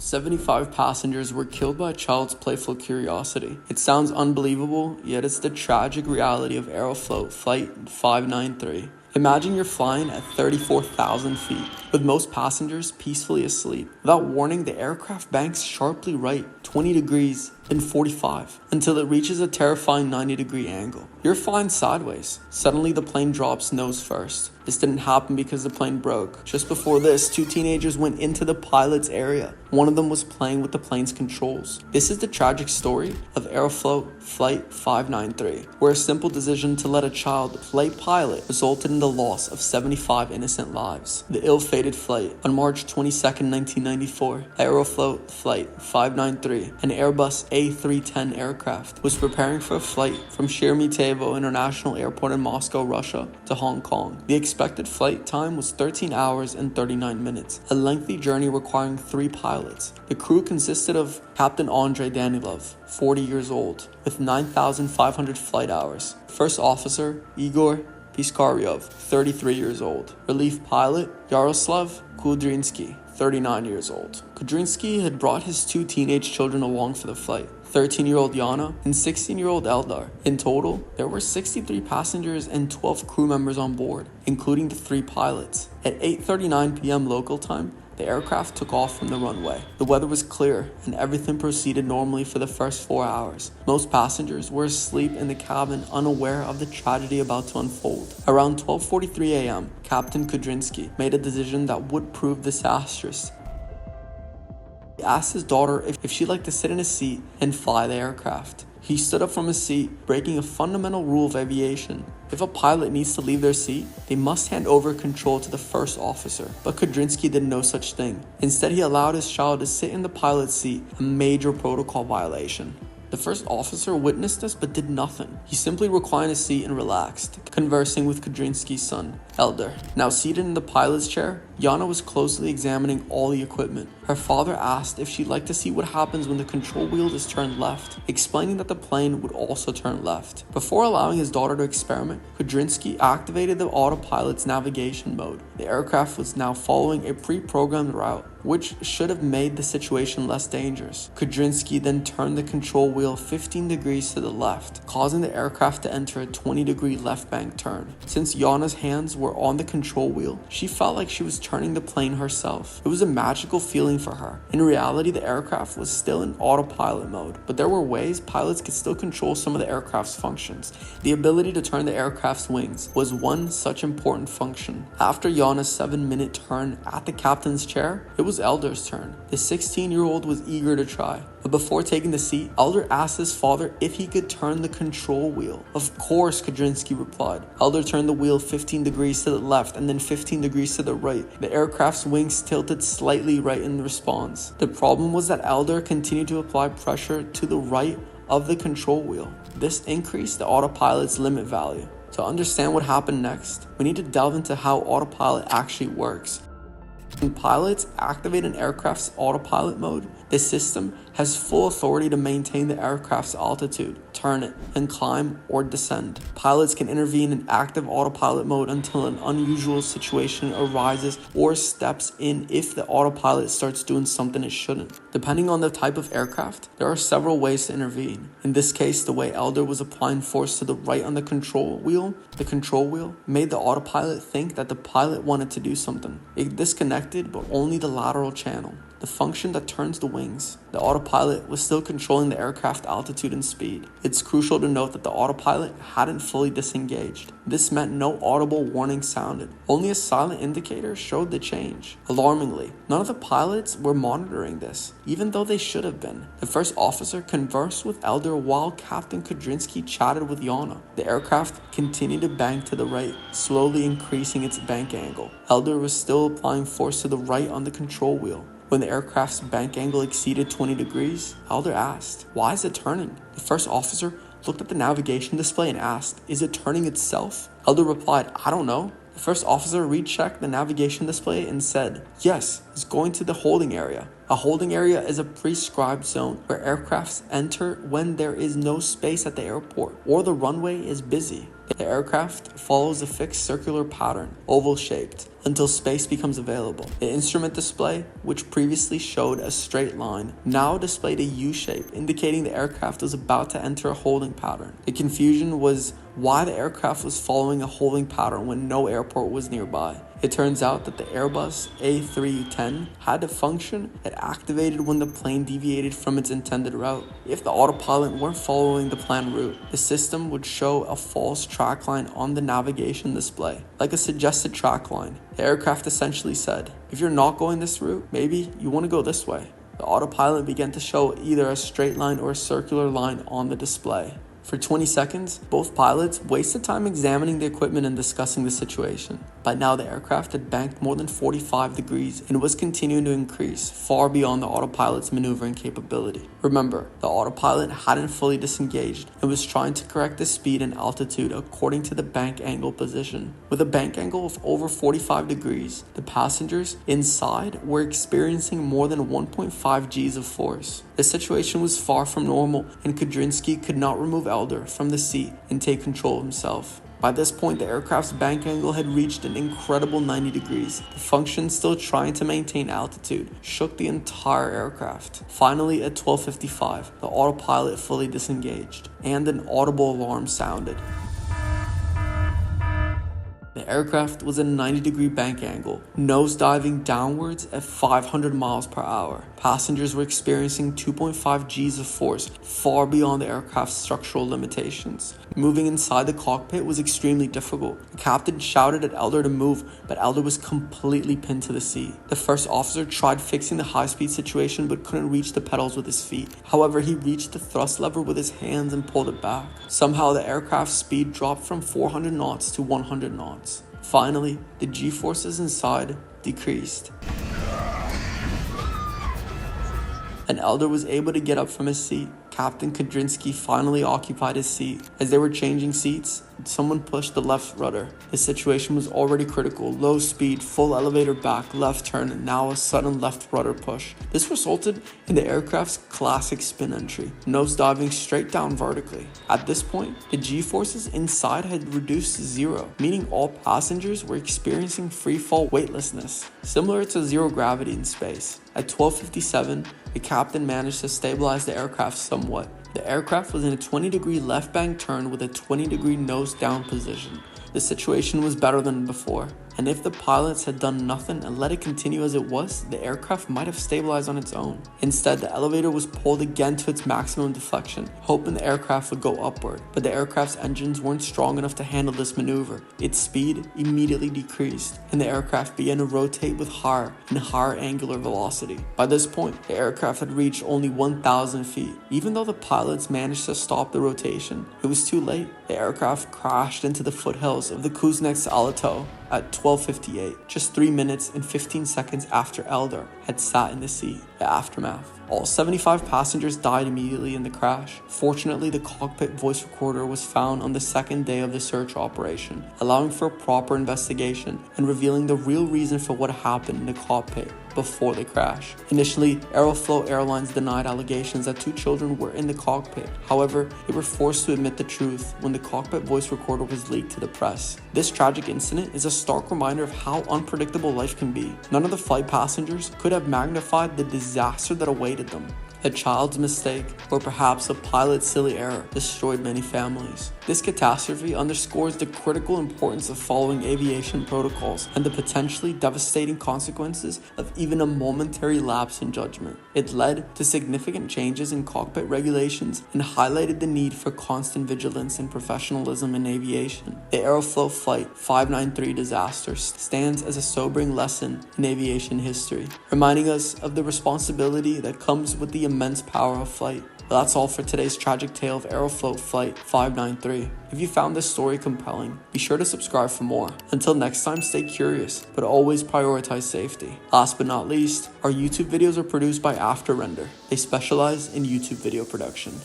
75 passengers were killed by a child's playful curiosity. It sounds unbelievable, yet it's the tragic reality of Aeroflot Flight 593. Imagine you're flying at 34,000 feet, with most passengers peacefully asleep. Without warning, the aircraft banks sharply right 20 degrees, then 45, until it reaches a terrifying 90-degree angle. You're flying sideways. Suddenly, the plane drops nose first. This didn't happen because the plane broke. Just before this, two teenagers went into the pilot's area. One of them was playing with the plane's controls. This is the tragic story of Aeroflot Flight 593, where a simple decision to let a child play pilot resulted in the loss of 75 innocent lives. The ill-fated flight on March 22, 1994, Aeroflot Flight 593, an Airbus A310 aircraft, was preparing for a flight from Sheremetyevo International Airport in Moscow, Russia, to Hong Kong. The expected flight time was 13 hours and 39 minutes, a lengthy journey requiring 3 pilots. The crew consisted of Captain Andrei Danilov, 40 years old, with 9,500 flight hours. First officer, Igor Piskaryov, 33 years old. Relief pilot, Yaroslav Kudrinsky, 39 years old. Kudrinsky had brought his 2 teenage children along for the flight, 13-year-old Yana and 16-year-old Eldar. In total, there were 63 passengers and 12 crew members on board, including the 3 pilots. At 8:39 p.m. local time, the aircraft took off from the runway. The weather was clear, and everything proceeded normally for the first 4 hours. Most passengers were asleep in the cabin, unaware of the tragedy about to unfold. Around 12:43 a.m., Captain Kudrinsky made a decision that would prove disastrous. He asked his daughter if she'd like to sit in a seat and fly the aircraft. He stood up from his seat, breaking a fundamental rule of aviation. If a pilot needs to leave their seat, they must hand over control to the first officer. But Kudrinsky did no such thing. Instead, he allowed his child to sit in the pilot's seat, a major protocol violation. The first officer witnessed this but did nothing. He simply reclined his seat and relaxed, conversing with Kudrinsky's son, Eldar. Now seated in the pilot's chair, Yana was closely examining all the equipment. Her father asked if she'd like to see what happens when the control wheel is turned left, explaining that the plane would also turn left. Before allowing his daughter to experiment, Kudrinsky activated the autopilot's navigation mode. The aircraft was now following a pre-programmed route, which should have made the situation less dangerous. Kudrinsky then turned the control wheel 15 degrees to the left, causing the aircraft to enter a 20-degree left bank turn. Since Yana's hands were on the control wheel, she felt like she was turning the plane herself. It was a magical feeling for her. In reality, the aircraft was still in autopilot mode, but there were ways pilots could still control some of the aircraft's functions. The ability to turn the aircraft's wings was one such important function. After Yana's 7-minute turn at the captain's chair, it was Eldar's turn. The 16-year-old was eager to try, but before taking the seat, Eldar asked his father if he could turn the control wheel. Of course, Kudrinsky replied. Eldar turned the wheel 15 degrees to the left and then 15 degrees to the right. The aircraft's wings tilted slightly right in response. The problem was that Eldar continued to apply pressure to the right of the control wheel. This increased the autopilot's limit value. To understand what happened next, we need to delve into how autopilot actually works. When pilots activate an aircraft's autopilot mode, the system has full authority to maintain the aircraft's altitude, turn it, and climb or descend. Pilots can intervene in active autopilot mode until an unusual situation arises or steps in if the autopilot starts doing something it shouldn't. Depending on the type of aircraft, there are several ways to intervene. In this case, the way Eldar was applying force to the right on the control wheel made the autopilot think that the pilot wanted to do something. It disconnected, but only the lateral channel, the function that turns the wings. The autopilot was still controlling the aircraft altitude and speed. It's crucial to note that the autopilot hadn't fully disengaged. This meant no audible warning sounded. Only a silent indicator showed the change. Alarmingly, none of the pilots were monitoring this, even though they should have been. The first officer conversed with Eldar while Captain Kudrinsky chatted with Yana. The aircraft continued to bank to the right, slowly increasing its bank angle. Eldar was still applying force to the right on the control wheel. When the aircraft's bank angle exceeded 20 degrees, Eldar asked, "Why is it turning?" The first officer looked at the navigation display and asked, "Is it turning itself?" Eldar replied, "I don't know." The first officer rechecked the navigation display and said, "Yes, it's going to the holding area." A holding area is a prescribed zone where aircrafts enter when there is no space at the airport or the runway is busy. The aircraft follows a fixed circular pattern, oval-shaped, until space becomes available. The instrument display, which previously showed a straight line, now displayed a U-shape, indicating the aircraft was about to enter a holding pattern. The confusion was why the aircraft was following a holding pattern when no airport was nearby. It turns out that the Airbus A310 had a function that activated when the plane deviated from its intended route. If the autopilot weren't following the planned route, the system would show a false track line on the navigation display, like a suggested track line. The aircraft essentially said, if you're not going this route, maybe you want to go this way. The autopilot began to show either a straight line or a circular line on the display. For 20 seconds, both pilots wasted time examining the equipment and discussing the situation. By now, the aircraft had banked more than 45 degrees and was continuing to increase, far beyond the autopilot's maneuvering capability. Remember, the autopilot hadn't fully disengaged and was trying to correct the speed and altitude according to the bank angle position. With a bank angle of over 45 degrees, the passengers inside were experiencing more than 1.5 Gs of force. The situation was far from normal, and Kudrinsky could not remove Elder from the seat and take control of himself. By this point, the aircraft's bank angle had reached an incredible 90 degrees. The function, still trying to maintain altitude, shook the entire aircraft. Finally, at 12:55, the autopilot fully disengaged, and an audible alarm sounded. The aircraft was at a 90-degree bank angle, nosediving downwards at 500 miles per hour. Passengers were experiencing 2.5 Gs of force, far beyond the aircraft's structural limitations. Moving inside the cockpit was extremely difficult. The captain shouted at Elder to move, but Elder was completely pinned to the seat. The first officer tried fixing the high-speed situation but couldn't reach the pedals with his feet. However, he reached the thrust lever with his hands and pulled it back. Somehow, the aircraft's speed dropped from 400 knots to 100 knots. Finally, the G-forces inside decreased, and Elder was able to get up from his seat. Captain Kudrinsky finally occupied his seat. As they were changing seats, someone pushed the left rudder. The situation was already critical. Low speed, full elevator back, left turn, and now a sudden left rudder push. This resulted in the aircraft's classic spin entry, nosediving straight down vertically. At this point, the G-forces inside had reduced to zero, meaning all passengers were experiencing free-fall weightlessness, similar to zero gravity in space. At 12:57, the captain managed to stabilize the aircraft somewhat. The aircraft was in a 20-degree left bank turn with a 20-degree nose down position. The situation was better than before, and if the pilots had done nothing and let it continue as it was, the aircraft might have stabilized on its own. Instead, the elevator was pulled again to its maximum deflection, hoping the aircraft would go upward, but the aircraft's engines weren't strong enough to handle this maneuver. Its speed immediately decreased, and the aircraft began to rotate with higher and higher angular velocity. By this point, the aircraft had reached only 1,000 feet. Even though the pilots managed to stop the rotation, it was too late. The aircraft crashed into the foothills of the Kuznets-Alato at 12:58, just 3 minutes and 15 seconds after Elder had sat in the seat. The aftermath. All 75 passengers died immediately in the crash. Fortunately, the cockpit voice recorder was found on the second day of the search operation, allowing for a proper investigation and revealing the real reason for what happened in the cockpit before the crash. Initially, Aeroflot Airlines denied allegations that 2 children were in the cockpit. However, they were forced to admit the truth when the cockpit voice recorder was leaked to the press. This tragic incident is a stark reminder of how unpredictable life can be. None of the flight passengers could have magnified the disaster that awaited them. A child's mistake, or perhaps a pilot's silly error, destroyed many families. This catastrophe underscores the critical importance of following aviation protocols and the potentially devastating consequences of even a momentary lapse in judgment. It led to significant changes in cockpit regulations and highlighted the need for constant vigilance and professionalism in aviation. The Aeroflot Flight 593 disaster stands as a sobering lesson in aviation history, reminding us of the responsibility that comes with the immense power of flight. But that's all for today's tragic tale of Aeroflot Flight 593. If you found this story compelling, be sure to subscribe for more. Until next time, stay curious, but always prioritize safety. Last but not least, our YouTube videos are produced by AfterRender. They specialize in YouTube video production.